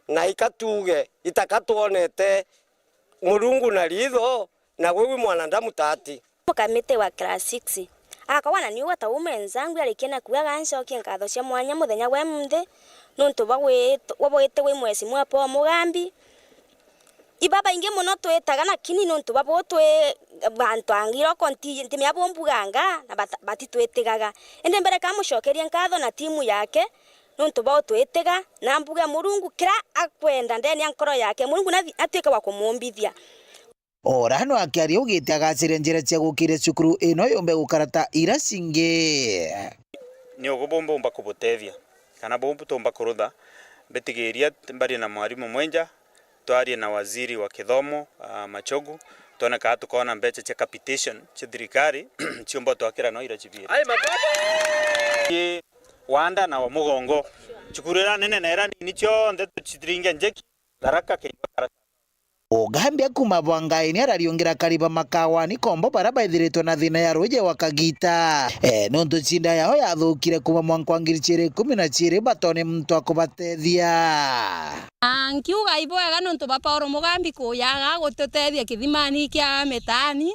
na ikatuge itakatuonete Murungu na ritho na wewe mwanadamu tati Kamite wa class 6 akawana ni wata umenzangu alikena kuaga nshoke nkatho cia mwanya muthenya we mthe nuntu wabwete we mwezi mwapo mugambi ibaba inge muno twetaga na kini nuntu babo twe bantu angiro konti ntime abo mbuganga na batitwetegaga ende mbere kamushokeria nkatho na timu yake nuntu bao twetega na mbuga Murungu kira akwenda ndeni ankoro yake Murungu na atweka wa kumumbithia ora hano akiaria ugite agacire njira cia gukire cukuru ino yombe gukarata ira cinge ni ugubomba kubutethia kana bombu tomba kurutha betigeria mbari na mwarimu mwenja twari na waziri wa kithomo Machogu tona ka tukona mbeche cha capitation cha thirikari chiombo twakira no ira chibira ai wanda na wa mugongo chukurira nene na era ni cho nde tuchitringa njeki daraka ke ogambia kuma bwangaini arariongera kariba makawani kombo baraba ithiritwe na thina ya ruje wakagita nonto chinda yao yathukire kuma mwankwangiri 12 batone mtu akubatethia ankiuga iboega nonto baporo mugambi kuyaga gututethia kithimani kia metani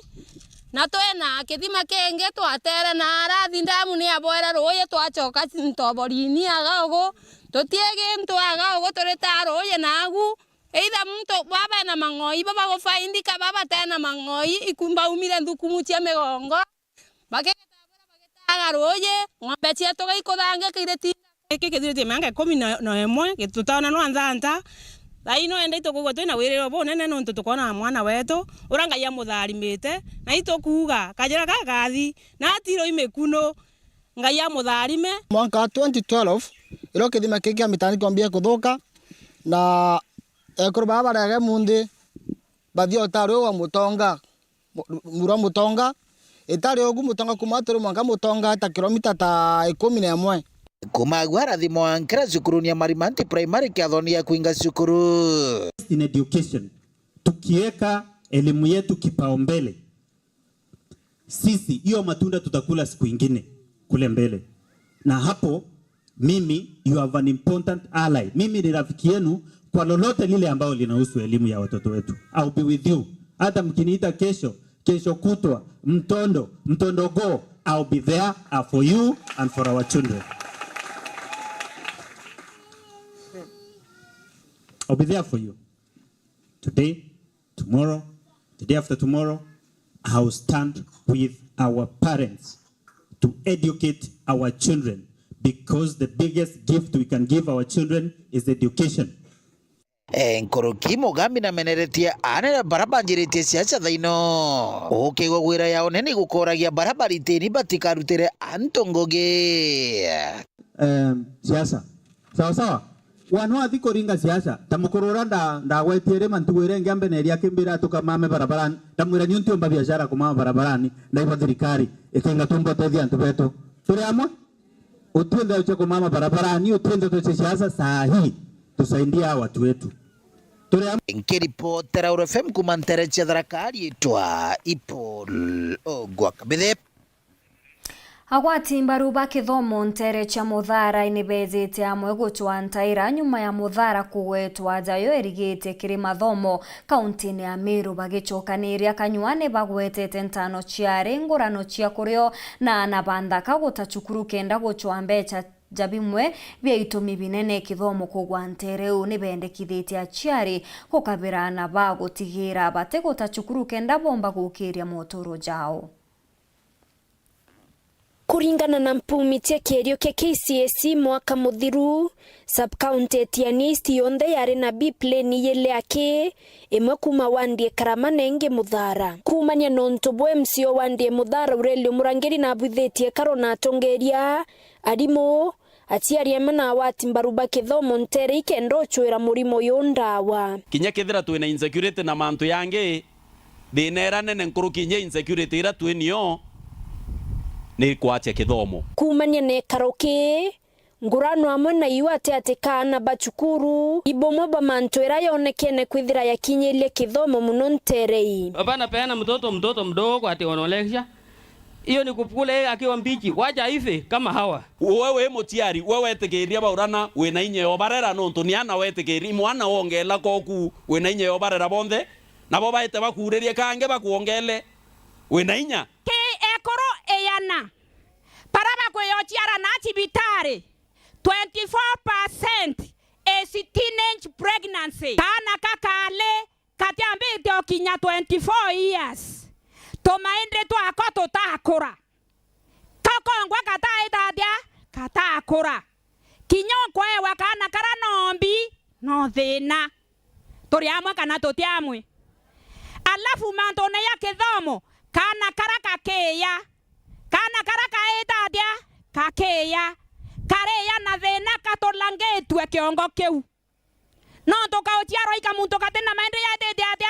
na twena kithima kenge twatere na arathi ndamu ni aboera roye twachoka ntoborini agago tutiege ntu agago tureta roye nagu either mtu baba na mangoi baba go faindika baba tena mangoi ikumba umire ndukumu cia megongo bagetaga roye ng'ombe cia toga ikodange kireti kithirite manga 11 gitutana no anzanta Laino enda itokuga twina wiriro bonene nontu tukona mwana wetu uranga ya mutharimite na itokuga kajira kagathi na atiro imekuno ngai ya mutharime mwaka 2012 ilo kithima kiki mitani kwambia kuthuka na ekuru baba rege mundi bathio taro wa mutonga mura mutonga etari ogu mutonga kumaturu mwanga mutonga ta kilomita ta 11 kumagwa rathimo ankara cukuru ya Marimanti primary kiathoni ya kuinga cukuru in education tukiweka elimu yetu kipaumbele sisi hiyo matunda tutakula siku ingine kule mbele na hapo mimi you have an important ally mimi ni rafiki yenu kwa lolote lile ambao linahusu elimu ya watoto wetu I'll be with you hata mkiniita kesho kutwa mtondo go I'll be there for you and for our children I'll be there for you. Today, tomorrow, the day after tomorrow, I'll stand with our parents to educate our children because the biggest gift we can give our children is education. Nkoroki mugambi na meneretia anera baraba njiritie siasa thaino ukigwa gwira yao nene gukoragia baraba ritini batikarutire antongoge siasa sawa wano athiko ringa siasa tamukorora ndagwetiere mantuwere ngambe neria kimbira tukamame barabarani tamwira nyunti omba biashara kuma barabarani ndaiba thirikari ikinga tumbo tethia antu betu turi amwe utende uche kumama barabarani utende tuche siasa sahi tusaidia watu wetu turi amwe nkiripotera urefem kumantere cha dharakari itwa Ipol Ogwakabithe Agwati mbaru ba kithomo ntere cha muthara inibezete amwe guchwa ntaira nyuma ya muthara kugwetwa jayo erigete kiri mathomo kaunti-ini ya Meru bagichokaniria kanywane bagwetete ntano ciare ngurano cia kurio na nabanda kaguta cukuru kenda guchwa mbecha jabimwe bia itumi binene kithomo kugwa ntereu nibendekithitie aciari gukabira na bagutigira bateguta cukuru kenda bomba gukiria motoro jao Kuringana na mpumitia kierio kia KCSE mwaka muthiru sub-county etianisti yonthe yari na B-plane yele ake imwe kuma wandie Karamanenge muthara kumania nontu bwe msio wandie muthara urelio murangeri na abwithetie karo na atongeria arimu aciari amana wati mbaru ba kithomo ntere ikendo chwera murimo yondawa kinya kithira twina insecurity na mantu yange thina nene nkuru kinya insecurity ira twinio ni kwache kithomo kumania ne karoke ngurano amwe na iwate atekana bachukuru ibomwe ba mantwera yonekene kwithira yakinyelie kithomo muno nterei bana peana mtoto mdogo ati wanaolesha Hiyo ni kupule akiwa mbichi. Wacha hivi kama hawa. Wewe motiari, wewe tegeria baurana wena inye obarera nonto ni ana wetegeri mwana wongela koku wena inye obarera bonde na boba ite bakurerie kange bakuongele wena inya ke ekoro eyana paraba ko yochiara na chibitare 24% is teenage pregnancy kana kakale katiambe tokinya 24 years tomaende to akoto takora kakongwa kataitadia katakora kinyokwa wakana kara nombi no thina turi amwe kana tutiamwe alafu mantone ya kithomo kana kara kakeya kana kara kaitadia kakeya kareya na thina katolangetwe kiongo kiu no tokaotiaro ikamuntu katena maende ya dedia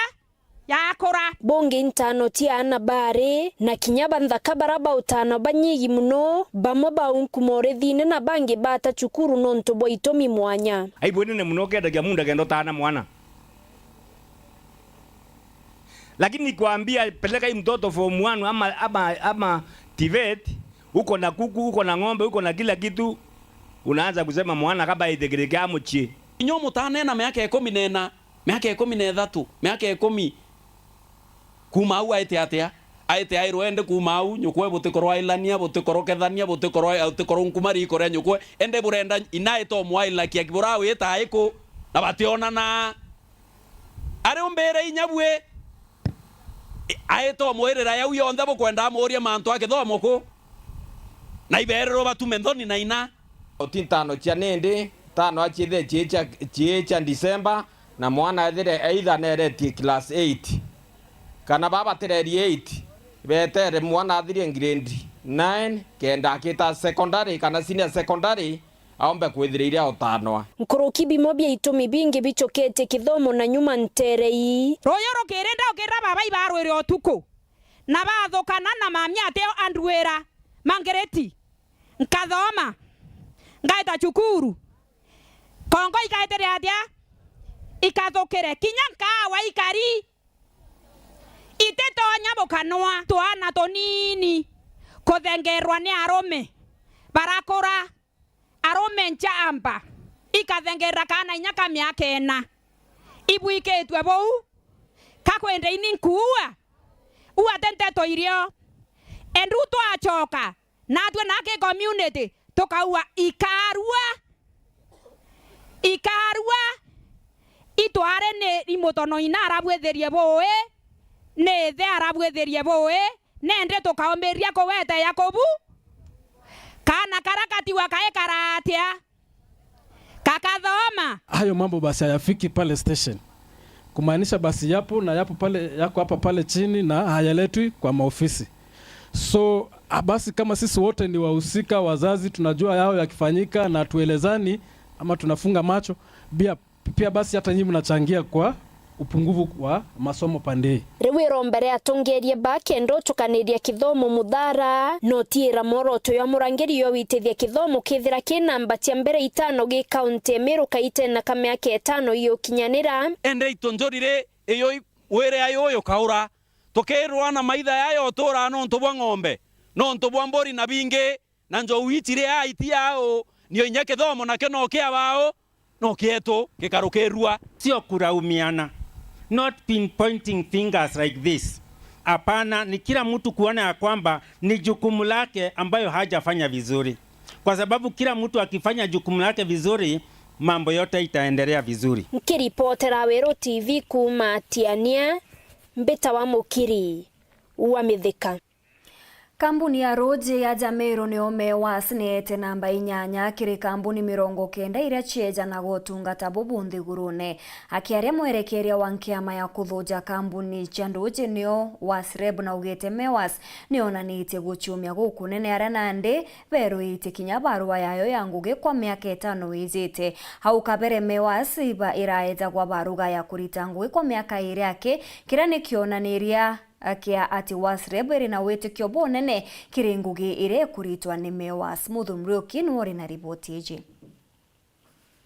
yakora bonge ntano tiana bare na kinyaba nthaka baraba utano banyigi muno bamwe baunkumore thine na bangi bata chukuru nonto boitomi mwanya aibwene muno kedaga munda gendo tana mwana lakini kuambia peleka hii mtoto form 1 ama TVET uko na kuku uko na ng'ombe uko na kila kitu unaanza kusema mwana kaba itegereka muchi nyomo tanena miaka 10 nena miaka 13 miaka 10 kumau aite airwende kumau nyukwe butikoro ailania butikoro kethania butikoro nkumari ikore nyukwe ende burenda inaito mwaila kia kibura wita aiko na bationa na are umbere inyabwe aito mwerera yau yonda bokwenda moria mantu akithomo ko na iberero batume ndoni na ina otintano cia nindi tano achithe chiecha December na mwana athire either nereti class 8 kana baba tereri 8 betere mwana athire grade 9 kenda kita secondary kana senior secondary aombe kwithiria otanwa nkuruki bimo bya itumi bingi bichokete kithomo na nyuma nterei royoro kerenda okera baba ibarwere otuko na bathokana na mamia ateo andwera mangereti nkathoma ngaita chukuru kongo ikaetere atia ikathokere kinya nkawa ikari itetonya bokanwa twana tonini kuthengerwa ni arome barakora arome nchamba ikathengera kana inyaka miaka 4 ibuiketwe bou kakwende ini nkuwa uatenteto irio endu twachoka natwe nake community tukaua ikarua itware ne imotono ina arabwetherie boe ne the arabwetherie boe nende tukaomberia ko weta Yakobu kana karakati wakae karatia kakathoma hayo mambo basi hayafiki pale station kumaanisha basi yapo na yapo pale yako hapa pale chini na hayaletwi kwa maofisi. So basi kama sisi wote ni wahusika wazazi tunajua yao yakifanyika na tuelezani ama tunafunga macho pia basi hata nyinyi mnachangia kwa upungufu wa masomo pandei. Rewiro mbere atongerie bakendo tukaniria kithomo muthara no tira moroto ya murangeri yo witithia kithomo kithira kinamba cia mbere 5 gi county Meru kaite na kamyake 5 iyo kinyanira ende itonjorire iyo were ayo yo kaura tokerwa na maitha yayo tora no ntobwa ng'ombe no ntobwa mbori na binge na njo witire aiti yao niyo inyake thomo na keno kia bao no kieto kikarukerua sio kuraumiana, not pinpointing fingers like this. Hapana, ni kila mtu kuona ya kwamba ni jukumu lake ambayo hajafanya vizuri, kwa sababu kila mtu akifanya jukumu lake vizuri mambo yote itaendelea vizuri. Nkiripotera Wero TV kuma Tiania Mbeta wa Mukiri wa Mithika. Kampuni ya Roje ya Jamero ni OMEWAS niete namba 8 kiri kampuni 90 iria chieja na gotungata bubundi gurune akiaria mwerekeria wa nkiama ya kuthuja kampuni cia Roje nio WASREB na ugete MEWAS nionanitie guchumia guku nene aria nandi beru ite kinya barua yayo ya ngugi kwa miaka 5 izite hau kabere MEWAS iba iraeta kwa baruga ya kurita ngugi kwa miaka 2 yake kira nikionaniria akia ati WASREB na wetekio bonene kiringugi ire kuritwa ni MEWAS. Muthumrioki nwori na ripoti iji.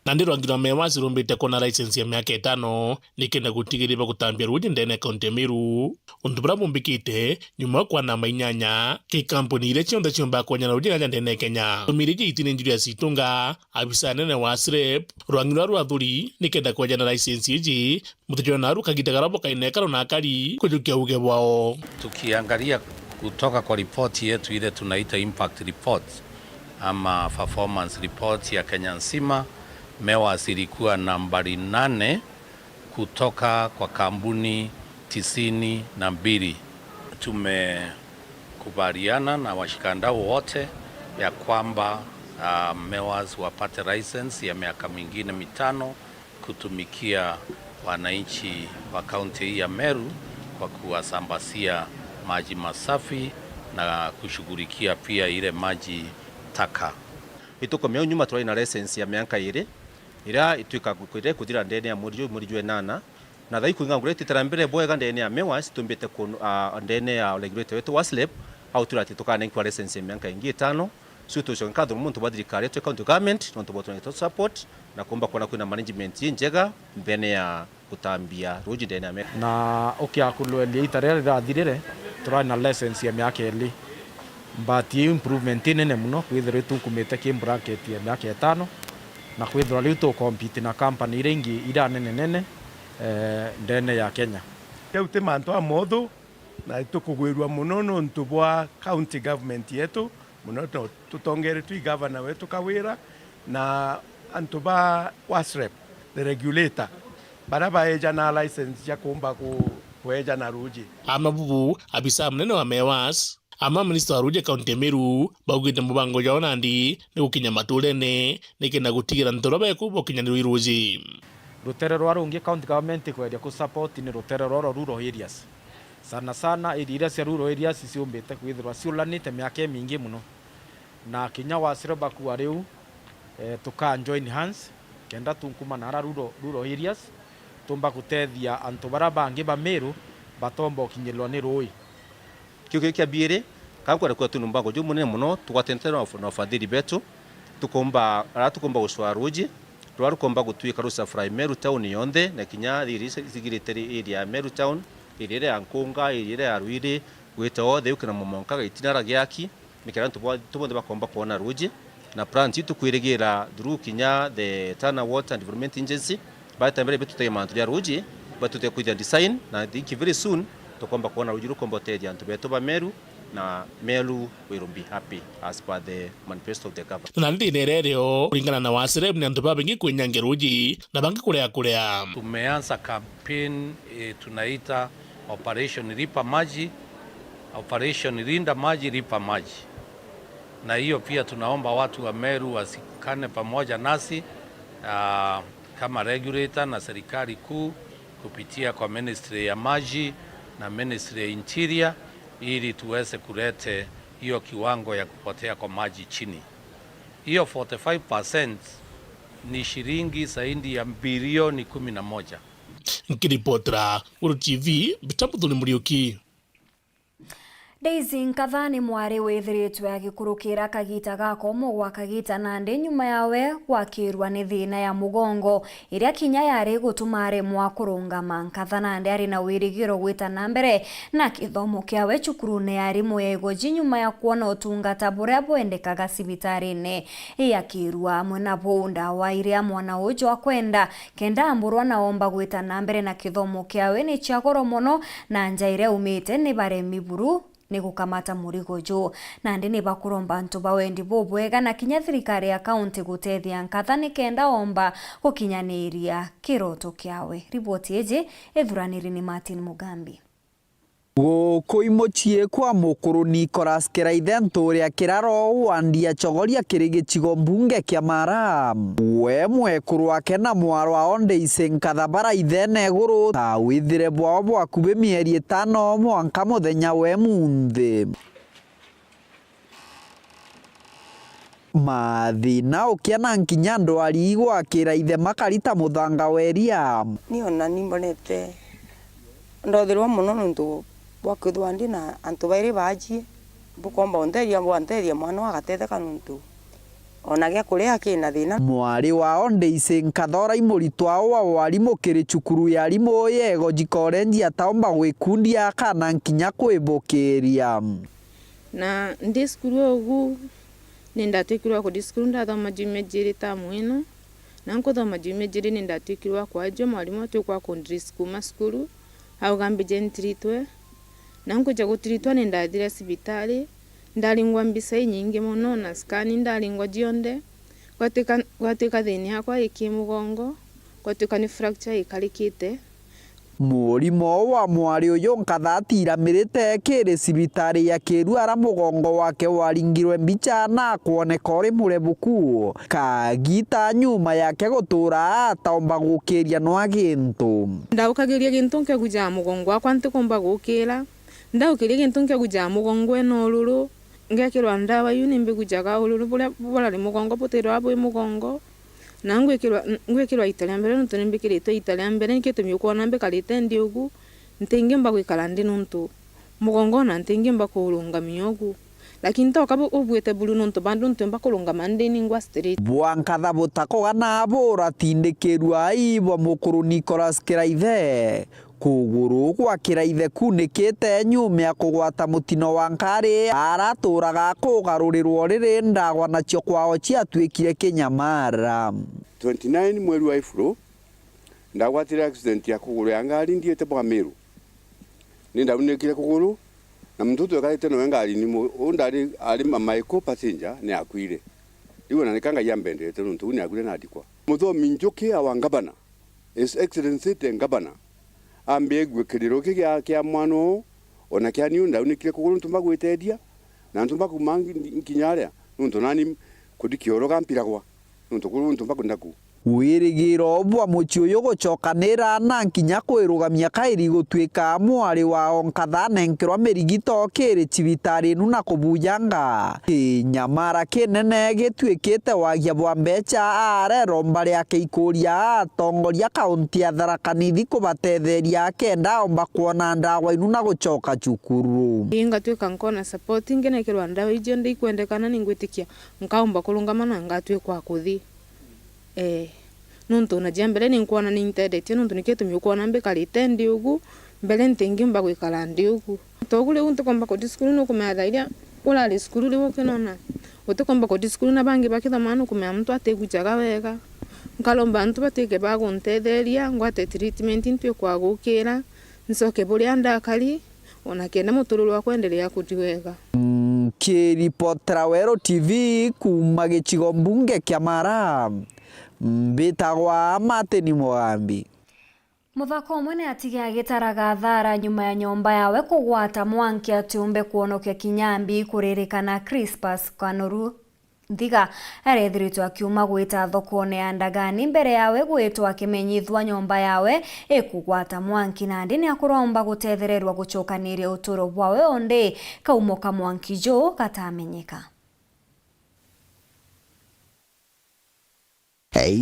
na ndi rwangirwa Mewas rumbite kona license ya miaka 5 nikenda gutigiriba gutambia ruji ndene kaunti Meru undu bra bumbikite nyuma kwa namba 8 ki kampuni ile chionda chiomba konya na ruji nganja ndene Kenya tumiriji itine njuri Situnga abisa nene wa SREP rwangirwa rwathuri nikenda konya na license iji mutujona Kagita Garabo kainekaro na akari kujukia uge wao. Tukiangalia kutoka kwa ripoti yetu ile tunaita impact report ama performance report ya Kenya nzima, Mewas ilikuwa nambari 8 kutoka kwa kampuni 92. Tumekubaliana na washikandau wote ya kwamba Mewas wapate license ya miaka mingine 5 kutumikia wananchi wa kaunti hii ya Meru kwa kuwasambasia maji masafi na kushughulikia pia ile maji taka. Ituko meo nyuma tuwa ina license ya miaka 2 ira ituika kuthira ndene ya muri 8 na thai kuinga ngureti tarambere boega ndene ya Mewas tumbite ku ndene ya regulator wetu wa SLEP au turati tukane kwa license ya miaka 5 suto shonkadho muntu badirikare to county government no tubotona to support na kumba kuna kuna management njega mbene ya kutambia ruji ndene ya Meru na ukiakulwelia itarere rathirire turana license ya miaka 2 but improvement nene muno kwithira tukumite ki bracket ya miaka 5 na kwithira riu to compete na company iringi ira nene ndene ya Kenya teute manto amotho na tukugwirwa muno no ntubwa county government yetu muno tutongere twi governor wetu Kawira na antuba wasrep the regulator baraba eja na license ya kumba kueja na ruji amabubu abisa mnene wa Mewas ama minister wa ruji kaunti Meru baugite mubango jao nandi ni gukinya maturene nikenda gutigira ntorobe kubo kinyanirwa iruji rutere rwa rungi county government kweria ku support ni rutere rwa rural areas sana iria cia rural areas ciumbite kwithirwa ciulanite miaka mingi muno na kinya wasireba kwa riu tuka join hands kenda tunkuma na rural areas tumba gutethia antu barabangi ba Meru batomba kinyirwa ni rui kiuke kia biere kankora kwa tunu mbango jumu ne muno twatentera na fadhili betu tukomba uswa ruji twarukomba gutwika rusa fry Meru town yonde na kinya thigirite area Meru town irire ankunga irire arwire gwita othe ukina mumonka itinara giaki mikira tubonde bakomba kuona ruji na plant itu kwirigira through kinya the Tana Water Development Agency bata mbere betu temantu ya ruji batute kuja design na think very soon tukomba kuona ruji rukomba tedia antu betu ba Meru na Meru will be happy as per the manifesto of the government. Na ndi nereo kulingana na wasireb ni antu babengi kwenyange ruji na bangi kulea. Tumeanza campaign tunaita Operation Lipa Maji, Operation Linda Maji, Lipa Maji. Na hiyo pia tunaomba watu wa Meru wasikane pamoja nasi kama regulator na serikali kuu kupitia kwa Ministry ya Maji na Ministry ya Interior ili tuweze kulete hiyo kiwango ya kupotea kwa maji chini. Hiyo 45% ni shilingi zaidi ya bilioni 11. Nkiripotra Uru TV Bitambuthuni Muriuki. Daisy Nkathani mwari withiritwe agikurukira kagita gakomo gwa kagita Nandi nyuma yawe gwakirwa ni thina ya mugongo iria kinya yari gutuma aremwa kurungama. Nkatha Nandi ari na wirigiro gwita na mbere na kithomo kiawe cukurune ya arimu ya Igoji nyuma ya kuona utungata buria bwendekaga cibitari-ini. Yakirwa mwena bunda wa iria mwana ujo akwenda kenda amburwa na omba gwita na mbere na kithomo kiawe ni cia goro muno na njaire umite ni baremi buru ni gukamata murigo jo. Nandi ni bakuromba ntu bawendi bobwega na kinya thirikari ya kaunti gutethia Nkatha ni kenda omba gukinyaniria kiroto kiawe. Riboti eje ethuraniri ni Martin Mugambi. Gukuimuchie kwa mukuru Nicholas Kiraithe nturia kiraro wandia chogoria kirigichigo mbunge kia Mara we mwekuru wake na mwaro wa Daisy Nkatha baraithe neguru ta withire bwao bwakubi mieri 5 mwanka muthenya we munthi mathina ukiana nkinya ndwari igwa Kiraithe makarita muthanga weria niona nimbonete ndothirwa muno nuntu bwakuthwandi na antu bairi bajie bukomba onteria mwana agatetheka nuntu ona gya kuria kina thina. Mwari wao Ndeise Nkathora imuritwa wa warimu kiri cukuru ya rimu yego jikorendia taomba gwikundia kana nkinya kwibukiria. Na ndi skuru ogu nindatikirwa ku skuru ndathoma jumejiri tamu ino na nkuthoma jumejiri nindatikirwa kwa jo mwarimu atukwa kundri skuma skuru au gambi jentritwe na nkuja gutritwa nindathire sibitari ndalingwa mbisa nyingi muno na skani ndalingwa jionde gwatika thini hakwa ikimugongo gwatika ni fracture ikarikite. Murimo wa mwari uyu Nkathatiramirite kiri sibitari ya Kirwara mugongo wake waringirwe mbica na kuoneka uri murebuku kagita nyuma yake gutura ataomba gukiria no gintu. Ndaukagiria gintu nkeguja mugongo wakwa ntikumba gukira ndaukiria gintu nkeguja mugongo eno ruru ngekirwa ndawa yuni mbigujaga ururu bula ri mugongo butirwa bwi mugongo na ngwikirwa italia mbere nuntu nimbikirite italia mbere nikitumi kuona mbikarite ndi ugu ntingimba gwikara ndi nuntu mugongo na ntingimba kurungamia ugu lakini toka ubwite bulu nuntu bandu ntumba kurungama ndi ningwa street. Bwankatha butakoga na bora tindikirwa ibo mukuru Nicholas Kiraithe kuguru kwa Kiraithe kunikite nyuma ya kugwata mutino wa nkari araturaga kugarurirwo riri ndagwa nacio kwao ciatwikire Kinyamara. 29 mweri wa April ndagwatire accident ya kuguru ya ngari ndiete bwa Meru nindaunekire kuguru na mtutu yakalite no ngari ni ndari ali mamaiko passenger ni akwire iwe nanikanga yambendete nuntu ni akwire nadikwa muthomi njuki wa ngabana His Excellency the Ngabana ambe gwikiriro kia mwano ona kia ni ndaunekire kuguru ntumba gwitedia na ntumba kumangi nkinyaria nuntu nani kudikioro kampiragwa nuntu kuru ntumba kundaku wirigiro bwa muci uyu gucokanira na nkinya kwirugamia kairi gutwika mwari wao Nkathanenkirwa mirigito kiri cibitari nu na kubujanga Kinyamara kinene gitwikite wagia bwa mbeca arero mbari akikuria atongoria kaunti ya Tharaka Nithi kubatetheria kenda omba kuona ndawa inu na gucoka cukuru. Ngatwika nkona support ngenekirwa ndawa ijo ndikwendekana ningwitikia nkaomba kulungama na ngatwikwa kuthi nuntu na jambere ni nkuona ni intendete nuntu nikitumi ukuona mbikarite ndi ugu mbere ntingimba gwikara ndi ugu togule untu komba ko diskuru no kumathairia ulali skuru liwo kinona utukomba ko diskuru na bangi bakithamana kumya mtu ategujaga wega nkalomba antu batike baguntetheria ngwate treatment ntu kwa gukira nsoke buri andakari ona kenda mutururu wa kwendelea kutiwega. Kiripotera Wero TV kuma gicigo mbunge kia Mara mbitagwa Martin Mugambi. Muthako umwe ni atigia gitaraga thara nyuma ya nyomba yawe kugwata mwanki atiumbe kuonokia Kinyambi kuririkana Crispus Kanoru Thiga arethiritwo akiuma gwita thoko-ini ya Ndagani mbere yawe gwitwo akimenyithwa nyomba yawe ikugwata mwanki nandi ni akuromba gutethirerwa gucukaniria uturo bwawe onde kaumoka mwanki jo katamenyeka.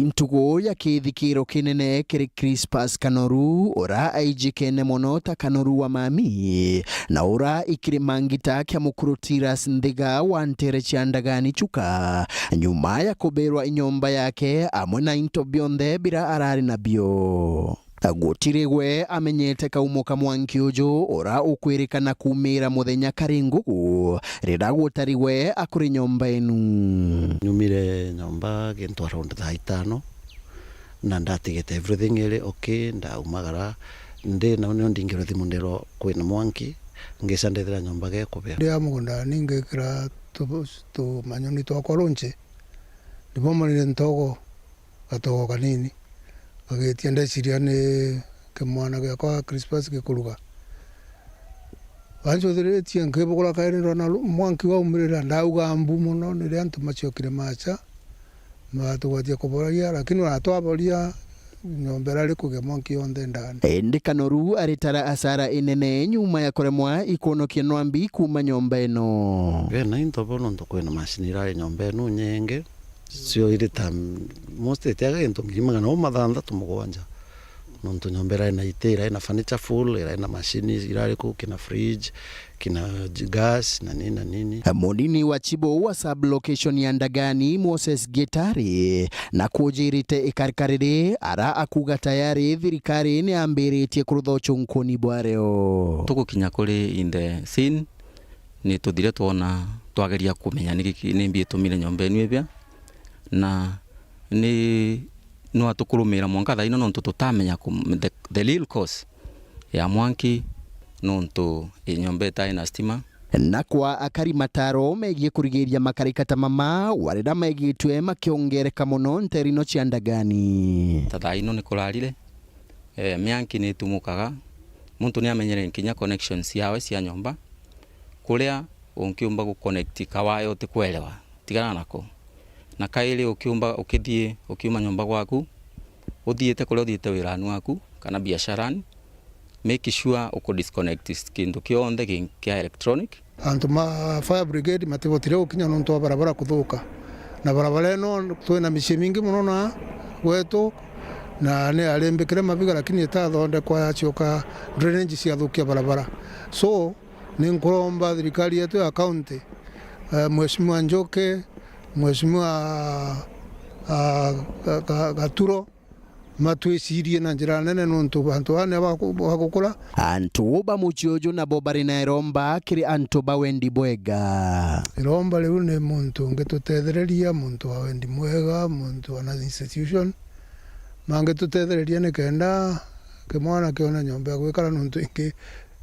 Ntugo ya kithikiro kinene kiri Crispus Kanoru ora aijikene mono ta Kanoru wa mami na ora ikiri mangita kia mukuru Tiras Nthiga wa Ntere cia Ndagani chuka nyuma ya kuberwa inyomba yake amwe na into bionthe bira arari nabio. Gutiregwe amenyete kaumoka mwanki ujo ora ukwirikana kumira muthenya karingugu rira gutariwe akuri nyomba enu. Nyumire nyomba gintu around 5 na ndatigete everything iri okay ndaumagara ndi na uno ndingiro thimundero kwina mwanki ngisa ndethira nyomba ge kubera ndia mugunda ningekira tu manyoni to koronche ndibomonire ntogo gatogo kanini agetia ndeciria ni kimwana gakwa Crispus gikuruga wanjothiretie nkibugura kairira na mwanki wa umirira ndauga mbu muno ni ria ntumacokire macha matugwatia kuboragia lakini wanatwaboria nyombera ri kuge mwanki yonthe ndani. Ndi Kanoru aritara asara inene nyuma ya kuremwa ikonokia nwambi kuma nyomba eno. Na into bono ntokwena mashinira nyomba eno nyenge sio ile tam most etiaga into ngimagana o mathanda tumugwanja nontu nyomba iraina ite iraina furniture full iraina mashini irariku kina fridge kina gas na nini na nini. Munini wa Chibo wa sublocation ya Ndagani Moses Getari na kujirite ikarkarire ara akuga tayari thirikari ni ambiritie kurutha uchunkuni bwareo. Tugukinya kuri in the scene ni tuthire tuona twageria kumenya ni mbi tumire nyomba enu ibia na ni no atukurumira mwanka thaino no tutamenya the real cause ya mwanki nontu nyomba itaina stima. Na kwa akari mataro megie kurigiria makarikata mama wareda megitwe makiongereka muno nterino cia Ndagani. Thaino ni kurarire mianki ni tumukaga muntu ni amenyere nkinya connections yawe cia nyomba kuria unkiumba ku connect kawayo tikwelewa tigana nako na kaili ukiumba ukithie ukiuma nyomba gwaku uthiete kuria uthiete wiranu waku kana biasharani make sure uko disconnect kindu kionthe kia electronic. Antu ma fire brigade matigotire ukinya nontu barabara kuthuka na barabara eno twina mici mingi muno na gwetu na ni alimbikire mabiga lakini itathonde kwa cioka drainage cia thukia barabara. So ni nkuromba thirikari yetu ya county Mheshimiwa Njoke, Mheshimiwa Gaturo matwicirie na njira nene nontu bantu ane bagukura antu ba muciojo na bobari na iromba kiri antu ba wendi bwega. Iromba riu ni muntu ngitutethereria muntu wa wendi mwega muntu ana institution mangitutethereria ni kenda kimwana kiona nyomba gwikara nontu ingi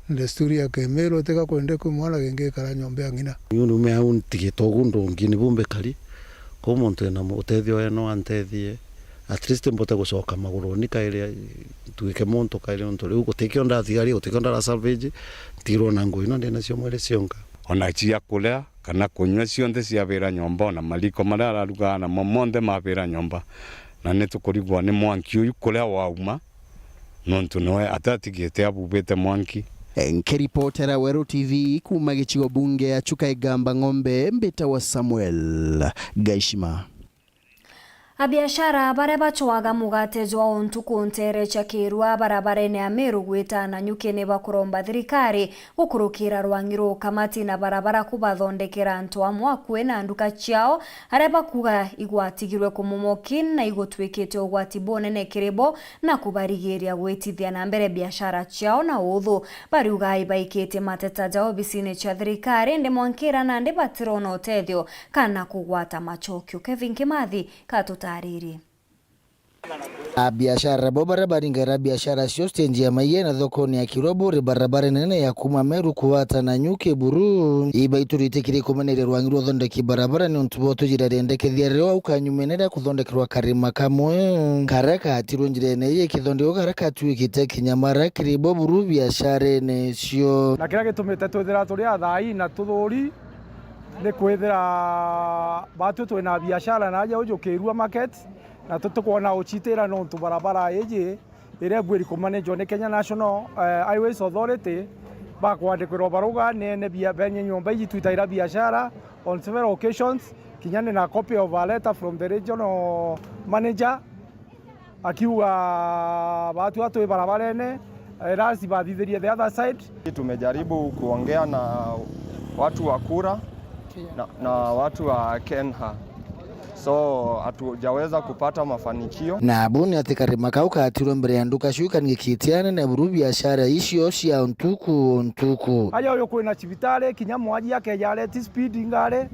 desturi ya Kemero teka kwende ku mwana genge kara nyomba ya ngina yunu me au tigitogu ndongi ni bumbe kali ko muntu na utethio eno antethie at least mbote gucoka maguru ni kaile tuike muntu kaile muntu riu gutikio ndathigari gutikio ndara salvage tiro na ngui no ndena cio mwele cionka ona cia kulea kana kunywa cionthe cia wira nyomba na maliko maria araruga na momonde ma wira nyomba na nitukurigwa ni mwanki uyu kulea wauma nontu noe atatigite abubete mwanki. Nkiripotera Weru TV kuma gicigo bunge ya Chuka Igamba Ng'ombe mbita wa Samuel Gaishima. Abiashara baria bacuaga mugate jwa ontuku ntere cha kirwa barabara-ini ya Meru gwitana nyukene bakuromba thirikari gukurukira rwangiro kamati na barabara kubathondekera antu amwe akue na nduka ciao aria bakuga igwatigirwe kumumoki na igutwikite ugwati bonene kiribo na kubarigiria gwitithia na mbere biashara ciao na uthu bariuga ibaikite mateta jao obisini cia thirikari ndi mwankira na ndi batirona utethio kana kugwata machokio. Kevin Kimathi katuta tariri. Biashara barabara ingara biashara sio stage ya maye na thokoni ya Kirobo barabara nene ya kuma Meru kuwata na nyuke buru ibaiturite kiri kumenere rwangiro thondeki barabara ni untuboto jirarendeke thiarewa ukanyumenera kuthondekerwa karima kamwe karaka atirunjire neye kithondeko karaka tuikite kinyamara Kiribo buru biashara ne sio na kira gitumite twithira turi athai na tuthuri ni kwithira batu twina biashara na aja ujukirua market na tutukona uchitira no barabara eje ire gwiri kumanage ne Kenya National Highways Authority bakwandikirwo baruga ne bia benye nyomba iji twitaira biashara on several occasions kinyane na copy of a letter from the regional manager akiwa batu atu barabara ene rasi badithirie the other side. Tumejaribu kuongea na watu wa kura na watu wa Kenha, so hatujaweza kupata mafanikio na abuni atikarima kauka atiro mbere ya nduka shuka ngikitiana na buru biashara icio cia ontuku aya uyo kwina cibitare kinyamo aji yake yale speed ngare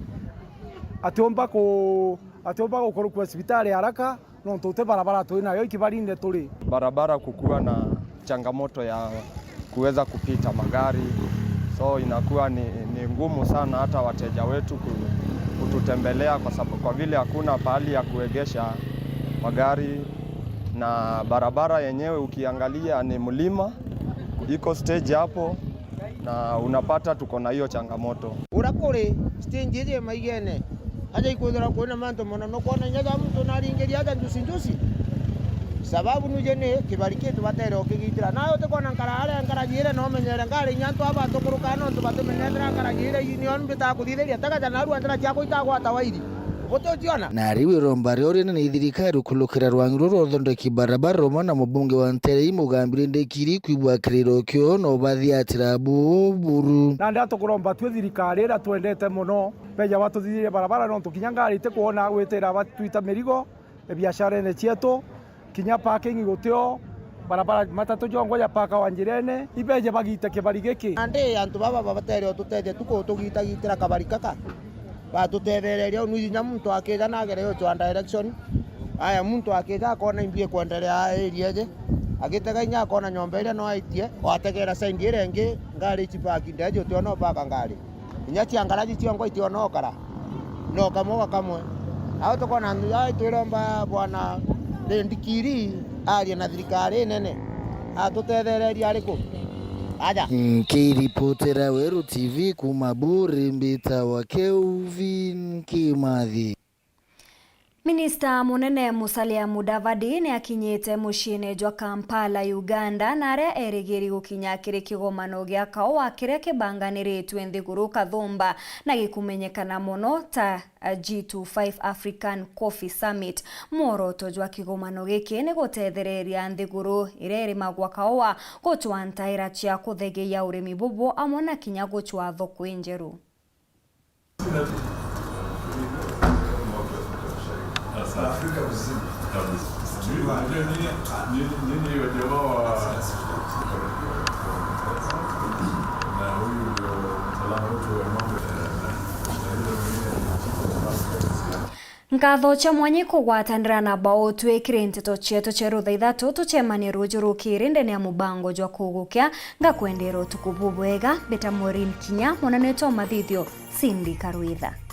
atomba gukuru kwa cibitare haraka no tote barabara twina yo ikibarinde tuli barabara kukua na changamoto ya kuweza kupita magari, so inakuwa ni ngumu sana hata wateja wetu kututembelea kwa sababu kwa vile hakuna pahali ya kuegesha magari na barabara yenyewe ukiangalia ni mlima, iko stage hapo na unapata tuko na hiyo changamoto. Urakore stage ile maigene haja ikuthira kuona manto mona no kuona nyaga mtu naringeria hata njusi sababu nujene kibariki tubatere okigitira nayo te kona nkara jire no menyere ngari nyanto aba tokurukano tubatumenyera ngara jire union bita kuthitheria taka jana ruandira cia kuita gwata wairi Botojiona. Na riwe rombare orene ni thirikari kulukira rwangiru rothondeki barabara roma na mubunge wa Ntere imugambire ndekiri kwibwa kiriro kyo no bathi atirabu buru. Na nda tukuromba twe thirikari ra twendete muno peja watu thire barabara no tukinyangari te kuona gwetera batwita mirigo biashara ene cietu kinya parking gutio barabara matatu jongo ya paka wanjirene ibeje bagita kibari giki ande antu baba babatere tutete tuko tugita gitira kabari kaka batutethereria unuinya muntu akija na gere yo direction aya muntu akija akona imbie kwendelea area je agitega inya akona nyomba ile no aitie wategera side ile ngi ngari chipaki ndejo tiono paka ngari inya chiangaraji tiongo itiono kara no kamoga kamwe au tukona ndu ai twiromba bwana ndikiri aria na thirikari nene atutethereria ariku aja nkiripotera Weru TV kuma Buri Mbita wa Kelvin Kimathi. Minista munene Musalia Mudavadi ni akinyite mushine jwa Kampala Uganda na aria erigiri gukinya kiri kigomano gia kao wa kiria kibanganiritwe nthiguru Kathumba na gikumenyekana muno ta G25 African Coffee Summit. Muoroto jwa kigomano giki ni gutethereria nthiguru iria irimagwa kaoa gutwa ntaira cia kuthegeia urimi bubu amwe na kinya guchwa thoko njeru. Afrika mzima kabisa. Nini wajamaa wa na huyu mtaalamu wetu wa mambo Nkatho cha mwanyi kugwatanira na bao twikire nteto chetu cheru thaithatu tuchemani rujurukiri ndene ya mubango jwa kugukia ngakwendera utuku bubwega beta Maureen Kinya mwananetwa mathithio Cindy Karwitha.